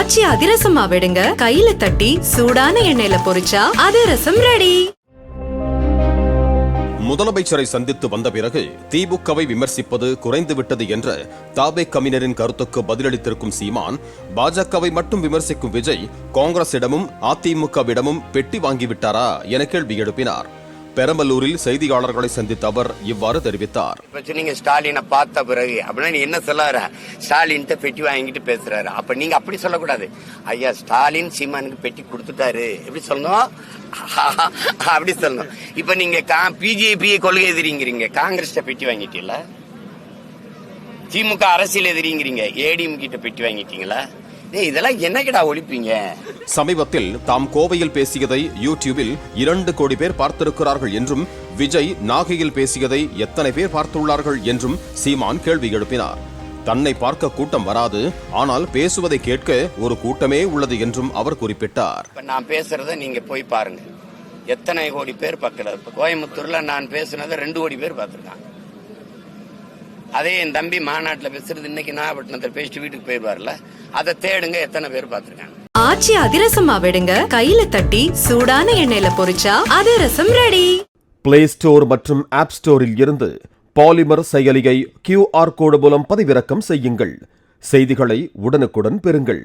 ஆச்சி அதிரசமா விடுங்க, கையில தட்டி சூடான எண்ணெயில பொரிச்சா அதிரசம் ரெடி. முதலமைச்சரை சந்தித்து வந்த பிறகு திமுகவை விமர்சிப்பது குறைந்துவிட்டது என்ற தாபேகவினரின் கருத்துக்கு பதிலளித்திருக்கும் சீமான், பாஜகவை மட்டும் விமர்சிக்கும் விஜய் காங்கிரசிடமும் அதிமுகவிடமும் பெட்டி வாங்கிவிட்டாரா என கேள்வி எழுப்பினார். பெரம்பலூரில் செய்தியாளர்களை சந்தித்த அவர் இவ்வாறு தெரிவித்தார். நீங்க ஸ்டாலினை பார்த்த பிறகு அப்படின்னா நீ என்ன சொல்லார, ஸ்டாலின் பெட்டி வாங்கிட்டு பேசுறாரு. அப்ப நீங்க அப்படி சொல்லக்கூடாது. ஐயா ஸ்டாலின் சீமானுக்கு பெட்டி கொடுத்துட்டாரு எப்படி சொல்லணும், அப்படி சொல்லணும். இப்ப நீங்க பிஜேபி கொள்கை எதிரிங்கிறீங்க, காங்கிரஸ் பெட்டி வாங்கிட்டீங்களா? திமுக அரசியல் எதிரிங்கிறீங்க, ஏடிஎம் கிட்ட பெட்டி வாங்கிட்டீங்களா? இதெல்லாம் என்னக்கடா ஒழிப்பீங்க? சமீபத்தில் தாம் கோவையில் பேசியதை யூடியூபில் 2 கோடி பேர் பார்த்திருக்கிறார்கள் என்றும், விஜய் நாகையில் பேசியதை எத்தனை பேர் பார்த்துள்ளார்கள் என்றும் சீமான் கேள்வி எழுப்பினார். தன்னை பார்க்க கூட்டம் வராது, ஆனால் பேசுவதை கேட்க ஒரு கூட்டமே உள்ளது என்றும் அவர் குறிப்பிட்டார். நான் பேசுறத நீங்க போய் பாருங்க, எத்தனை கோடி பேர் பார்க்கல. கோயம்புத்தூர்ல நான் பேசுனதை 2 கோடி பேர் பார்த்திருக்காங்க. அதே என் தம்பி மாநாட்டில் பேசுறது இன்னைக்கு நாகப்பட்டினத்தில் பேசிட்டு வீட்டுக்கு போயிடுவார்ல, அதை தேடுங்க, எத்தனை பேர் பார்த்திருக்காங்க. ஆச்சி அதிரசமா விடுங்க, கையில தட்டி சூடான எண்ணெயில பொரிச்சா அதிரசம் ரெடி. பிளே ஸ்டோர் மற்றும் ஆப் ஸ்டோரில் இருந்து பாலிமர் செயலியை QR கோடு மூலம் பதிவிறக்கம் செய்யுங்கள். செய்திகளை உடனுக்குடன் பெறுங்கள்.